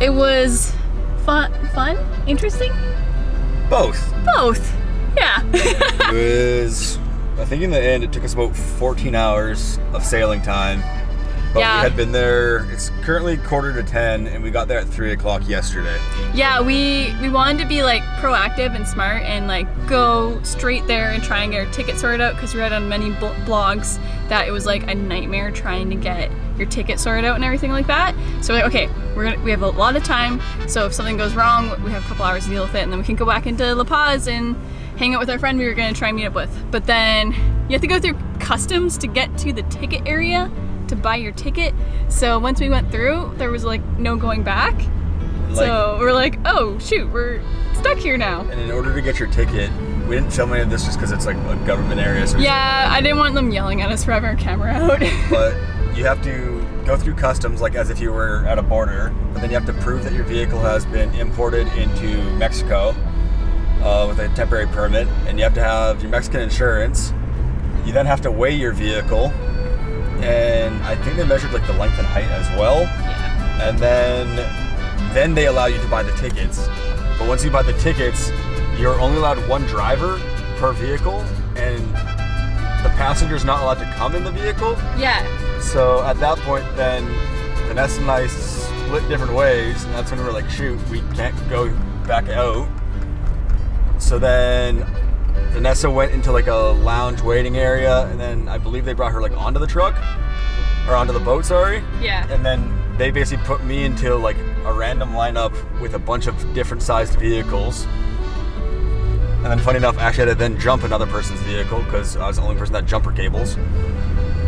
It was fun, interesting? Both. Yeah. It was, I think in the end it took us about 14 hours of sailing time. But yeah. We had been there, it's currently 9:45 and we got there at 3 o'clock yesterday. Yeah, we wanted to be like proactive and smart and like go straight there and try and get our ticket sorted out, because we read on many blogs that it was like a nightmare trying to get your ticket sorted out and everything like that. So we're like, okay, we have a lot of time, so if something goes wrong, we have a couple hours to deal with it, and then we can go back into La Paz and hang out with our friend we were gonna try and meet up with. But then you have to go through customs to get to the ticket area to buy your ticket. So once we went through, there was like no going back. So we're like, oh shoot, we're stuck here now. And in order to get your ticket, we didn't film any of this just because it's like a government area. So yeah, I didn't want them yelling at us for having our camera out. But you have to go through customs like as if you were at a border, but then you have to prove that your vehicle has been imported into Mexico with a temporary permit, and you have to have your Mexican insurance. You then have to weigh your vehicle, and I think they measured like the length and height as well. Yeah. And then they allow you to buy the tickets. But once you buy the tickets, you're only allowed one driver per vehicle, and the passenger's not allowed to come in the vehicle. Yeah. So at that point, then Vanessa and I split different ways, and that's when we were like, shoot, we can't go back out. So then Vanessa went into like a lounge waiting area, and then I believe they brought her like onto the truck, or onto the boat, sorry. Yeah. And then they basically put me into like a random lineup with a bunch of different sized vehicles. And then funny enough, actually I had to then jump another person's vehicle because I was the only person that had jumper cables.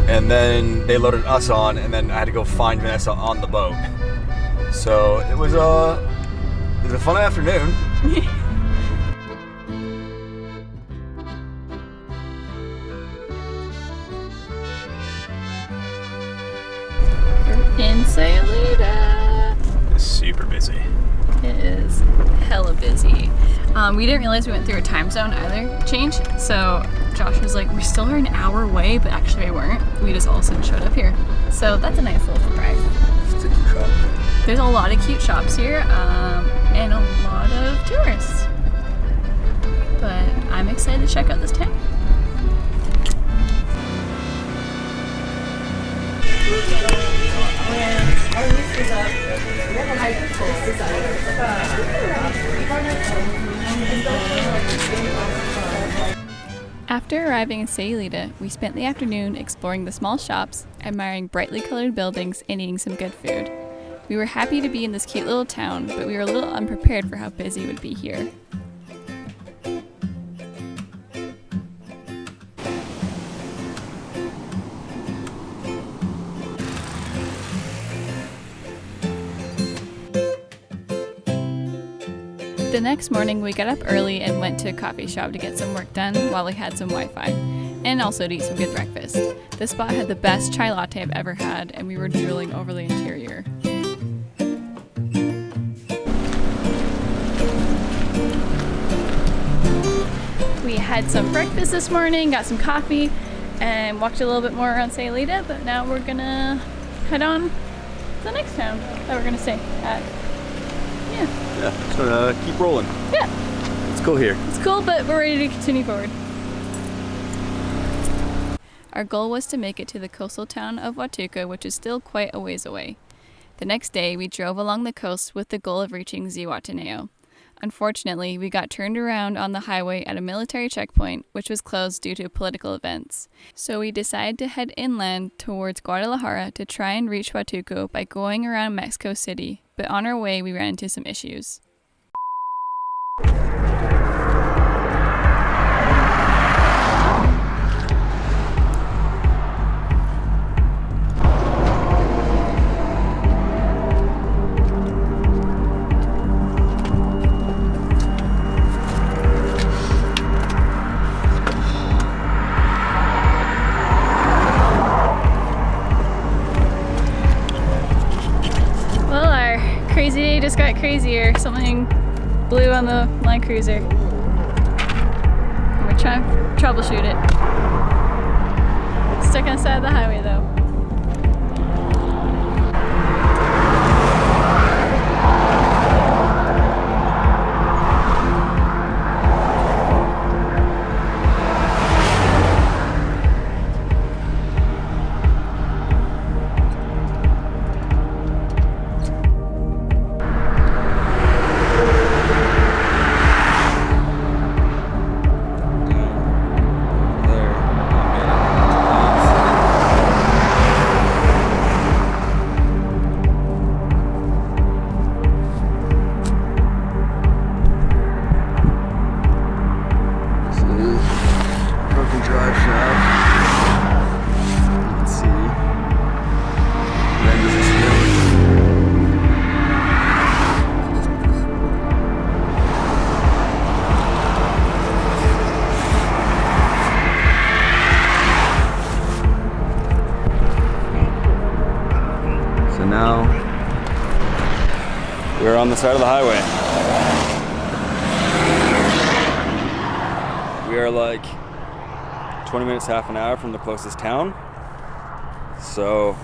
And then they loaded us on, and then I had to go find Vanessa on the boat. So it was a fun afternoon. In Sayulita. It's super busy. It is hella busy. We didn't realize we went through a time zone either change. So Josh was like, we still are an hour away, but actually we weren't. We just all of a sudden showed up here. So that's a nice little surprise. It's a cute shop. There's a lot of cute shops here, and a lot of tourists. But I'm excited to check out this town. After arriving in Sayulita, we spent the afternoon exploring the small shops, admiring brightly colored buildings, and eating some good food. We were happy to be in this cute little town, but we were a little unprepared for how busy it would be here. The next morning, we got up early and went to a coffee shop to get some work done while we had some Wi-Fi, and also to eat some good breakfast. This spot had the best chai latte I've ever had, and we were drooling over the interior. We had some breakfast this morning, got some coffee, and walked a little bit more around Sayulita, but now we're gonna head on to the next town that we're gonna stay at. Yeah, so keep rolling. Yeah. It's cool here. It's cool, but we're ready to continue forward. Our goal was to make it to the coastal town of Huatuco, which is still quite a ways away. The next day, we drove along the coast with the goal of reaching Zihuatanejo. Unfortunately, we got turned around on the highway at a military checkpoint, which was closed due to political events. So we decided to head inland towards Guadalajara to try and reach Huatuco by going around Mexico City, but on our way we ran into some issues. Crazy day just got crazier. Something blew on the Land Cruiser. And we're trying to troubleshoot it. Stuck on the side of the highway though. side of the highway. We are like 20 minutes, half an hour from the closest town. So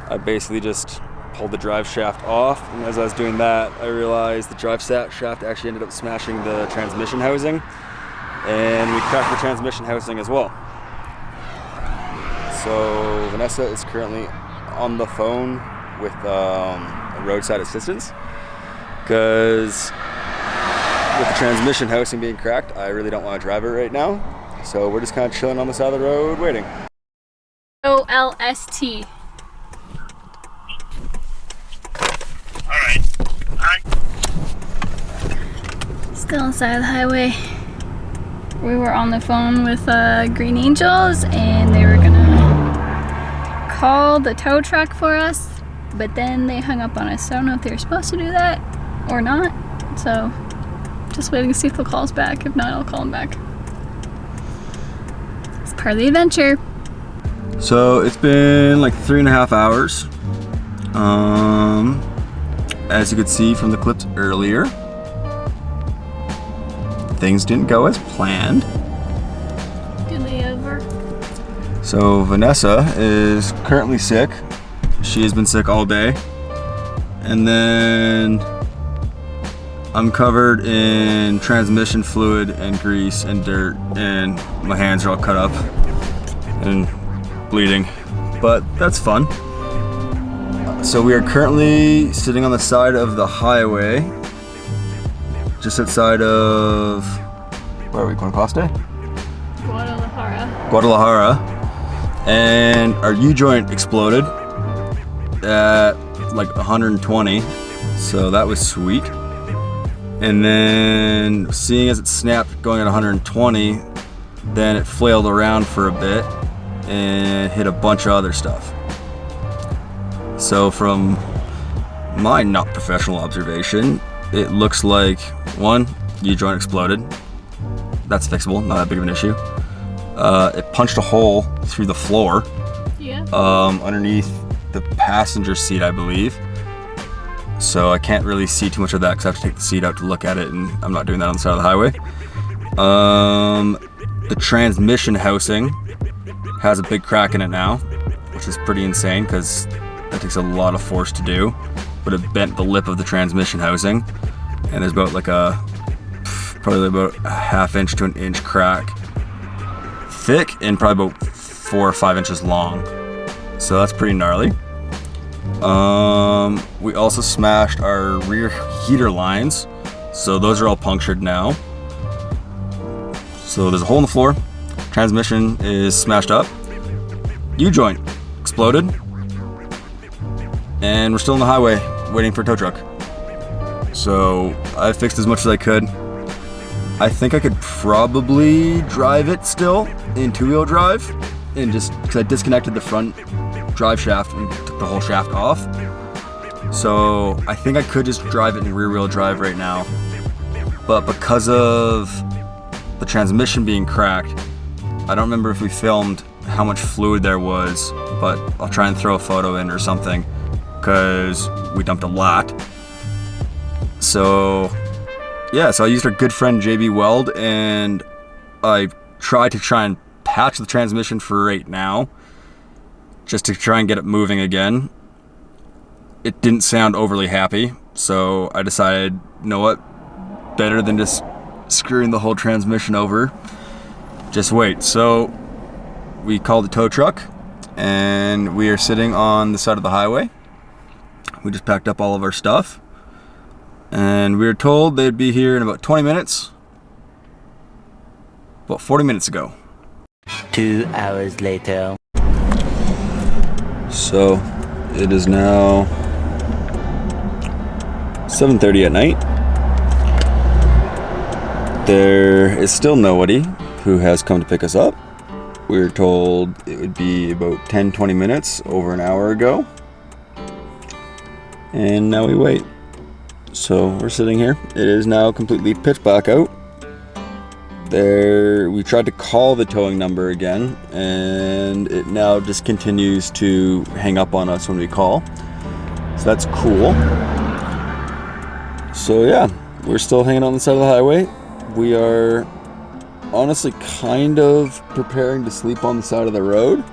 I basically just pulled the drive shaft off, and as I was doing that, I realized the drive shaft actually ended up smashing the transmission housing, and we cracked the transmission housing as well. So Vanessa is currently on the phone with roadside assistance, because with the transmission housing being cracked, I really don't want to drive it right now. So we're just kind of chilling on the side of the road waiting. OLST. Alright. Still on the side of the highway. We were on the phone with Green Angels, and they were gonna call the tow truck for us, but then they hung up on us. So I don't know if they were supposed to do that or not. So just waiting to see if they'll call us back. If not, I'll call them back. It's part of the adventure. So it's been like 3.5 hours. As you could see from the clips earlier, things didn't go as planned. Good layover. So Vanessa is currently sick. She has been sick all day. And then I'm covered in transmission fluid and grease and dirt, and my hands are all cut up and bleeding, but that's fun. So we are currently sitting on the side of the highway, just outside of, where are we, Guanacaste? Guadalajara. And our U-joint exploded at like 120, so that was sweet. And then seeing as it snapped going at 120, then it flailed around for a bit and hit a bunch of other stuff. So from my not professional observation, it looks like, one, U-joint exploded. That's fixable, not that big of an issue. It punched a hole through the floor, underneath the passenger seat, I believe. So I can't really see too much of that because I have to take the seat out to look at it, and I'm not doing that on the side of the highway. The transmission housing has a big crack in it now, which is pretty insane because that takes a lot of force to do. But it bent the lip of the transmission housing, and there's about like probably about a 1/2 inch to 1 inch crack, thick and probably about 4 or 5 inches long. So that's pretty gnarly. We also smashed our rear heater lines, so those are all punctured now. So there's a hole in the floor, transmission is smashed up, U-joint exploded, and we're still on the highway waiting for a tow truck. So I fixed as much as I could. I think I could probably drive it still in 2-wheel drive, and just because I disconnected the front drive shaft and took the whole shaft off. So I think I could just drive it in rear-wheel drive right now. But because of the transmission being cracked, I don't remember if we filmed how much fluid there was, but I'll try and throw a photo in or something, because we dumped a lot. So yeah, so I used our good friend JB Weld, and I tried to try and patch the transmission for right now, just to try and get it moving again. It didn't sound overly happy, so I decided, you know what, better than just screwing the whole transmission over, just wait. So we called the tow truck, and we are sitting on the side of the highway. We just packed up all of our stuff, and we were told they'd be here in about 20 minutes. About 40 minutes ago. 2 hours later. So it is now 7:30 at night. There is still nobody who has come to pick us up. We were told it would be about 10-20 minutes over an hour ago, and now we wait. So we're sitting here. It is now completely pitch black out. We tried to call the towing number again, and it now just continues to hang up on us when we call. So that's cool. So yeah, we're still hanging on the side of the highway. We are honestly kind of preparing to sleep on the side of the road.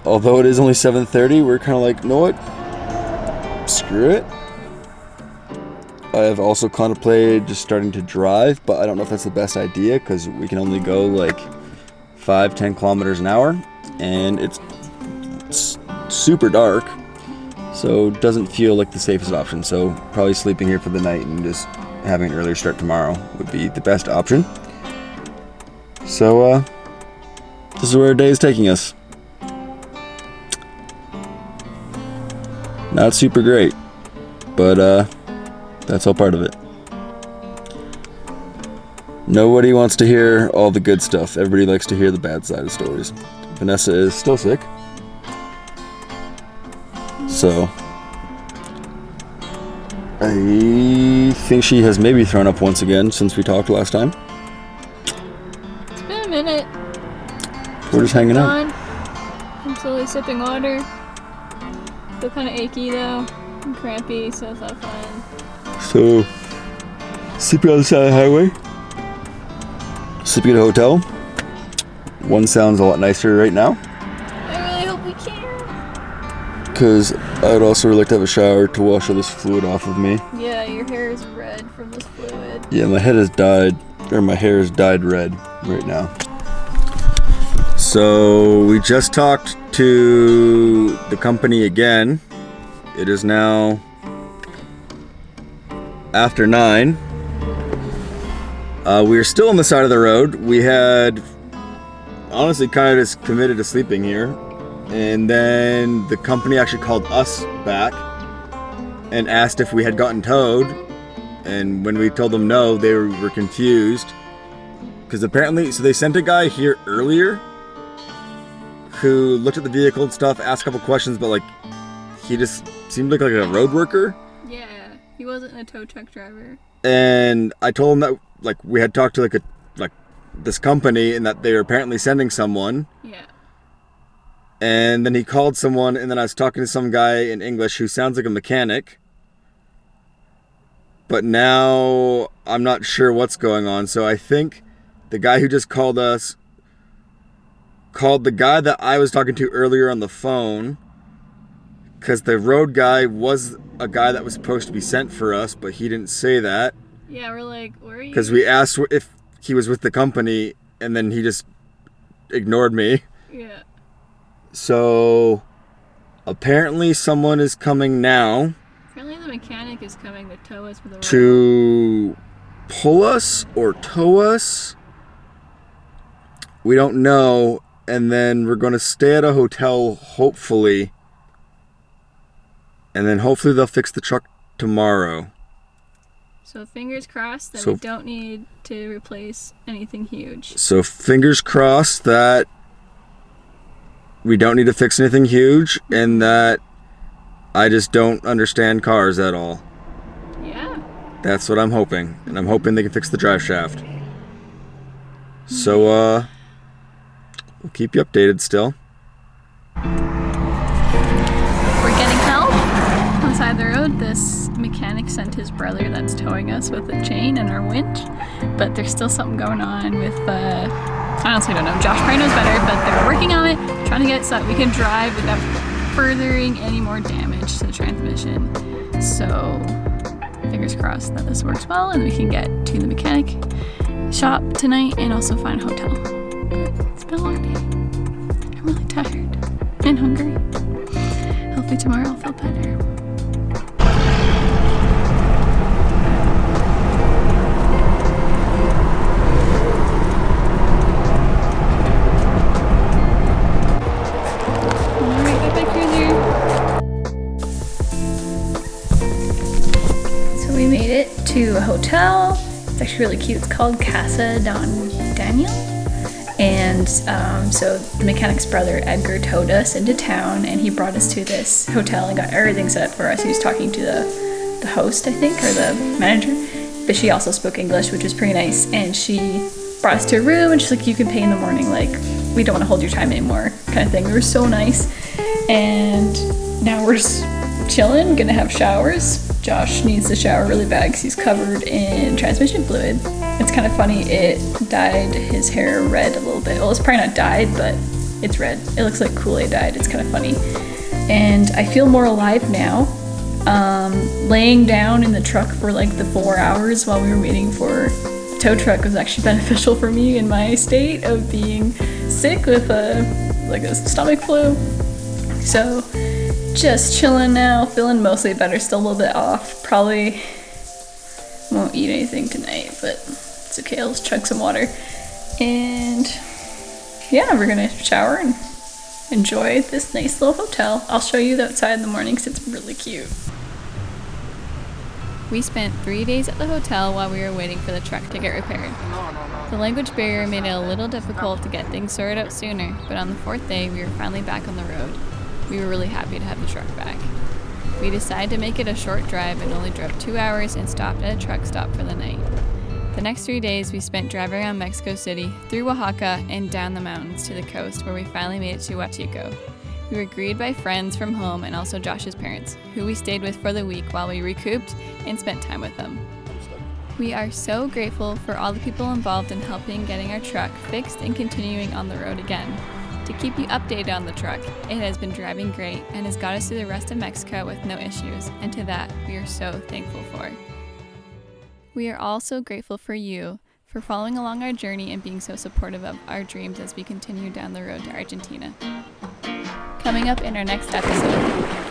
Although it is only 7:30, we're kind of like, you know what? Screw it. I have also contemplated just starting to drive, but I don't know if that's the best idea because we can only go like 5-10 kilometers an hour, and it's super dark, so it doesn't feel like the safest option. So probably sleeping here for the night and just having an earlier start tomorrow would be the best option. So this is where our day is taking us. Not super great, but that's all part of it. Nobody wants to hear all the good stuff. Everybody likes to hear the bad side of stories. Vanessa is still sick, so I think she has maybe thrown up once again since we talked last time. It's been a minute. We're just hanging out. I'm slowly sipping water. Feel kind of achy though. I'm crampy, so it's not fun. So, sleeping on the side of the highway. Sleeping at a hotel. One sounds a lot nicer right now. I really hope we can. Because I'd also really like to have a shower to wash all this fluid off of me. Yeah, your hair is red from this fluid. Yeah, my hair is dyed red right now. So we just talked to the company again. It is now after 9. We're still on the side of the road. We had honestly kind of just committed to sleeping here. And then the company actually called us back and asked if we had gotten towed. And when we told them no, they were confused. Because apparently, so they sent a guy here earlier who looked at the vehicle and stuff, asked a couple questions, but like, he just seemed like a road worker. Yeah, he wasn't a tow truck driver. And I told him that like we had talked to like this company and that they were apparently sending someone. Yeah. And then he called someone, and then I was talking to some guy in English who sounds like a mechanic. But now I'm not sure what's going on. So I think the guy who just called us called the guy that I was talking to earlier on the phone, because the road guy was a guy that was supposed to be sent for us, but he didn't say that. Yeah, we're like, where are you? Because we asked if he was with the company, and then he just ignored me. Yeah. So apparently someone is coming now. Apparently the mechanic is coming to tow us for the road. To pull us or tow us. We don't know. And then we're going to stay at a hotel, hopefully. And then hopefully they'll fix the truck tomorrow. So fingers crossed that we don't need to replace anything huge. So fingers crossed that we don't need to fix anything huge, and that I just don't understand cars at all. Yeah. That's what I'm hoping. And I'm hoping they can fix the drive shaft. So, we'll keep you updated still. We're getting help on the side of the road. This mechanic sent his brother that's towing us with a chain and our winch, but there's still something going on with I honestly don't know. Josh probably knows better, but they're working on it, trying to get it so that we can drive without furthering any more damage to the transmission. So fingers crossed that this works well and we can get to the mechanic shop tonight and also find a hotel. It's been a long day. I'm really tired and hungry. Hopefully tomorrow I'll feel better. We made it to a hotel. It's actually really cute. It's called Casa Don Daniel. And so the mechanic's brother Edgar towed us into town, and he brought us to this hotel and got everything set up for us. He was talking to the host, I think, or the manager, but she also spoke English, which was pretty nice. And she brought us to a room, and she's like, "You can pay in the morning. Like, we don't want to hold your time anymore," kind of thing. They were so nice. And now we're just chilling, gonna have showers, Josh needs to shower really bad because he's covered in transmission fluid. It's kind of funny, it dyed his hair red a little bit. Well, it's probably not dyed, but it's red. It looks like Kool-Aid dyed. It's kind of funny. And I feel more alive now. Laying down in the truck for like the 4 hours while we were waiting for a tow truck was actually beneficial for me in my state of being sick with a stomach flu. So just chilling now, feeling mostly better, still a little bit off. Probably won't eat anything tonight, but it's okay, I'll just chug some water. And yeah, we're gonna shower and enjoy this nice little hotel. I'll show you the outside in the morning because it's really cute. We spent 3 days at the hotel while we were waiting for the truck to get repaired. The language barrier made it a little difficult to get things sorted out sooner, but on the 4th day we were finally back on the road. We were really happy to have the truck back. We decided to make it a short drive and only drove 2 hours and stopped at a truck stop for the night. The next 3 days we spent driving around Mexico City, through Oaxaca, and down the mountains to the coast where we finally made it to Huatulco. We were greeted by friends from home and also Josh's parents, who we stayed with for the week while we recouped and spent time with them. We are so grateful for all the people involved in helping getting our truck fixed and continuing on the road again. To keep you updated on the truck, it has been driving great and has got us through the rest of Mexico with no issues, and to that we are so thankful for. We are also grateful for you for following along our journey and being so supportive of our dreams as we continue down the road to Argentina. Coming up in our next episode,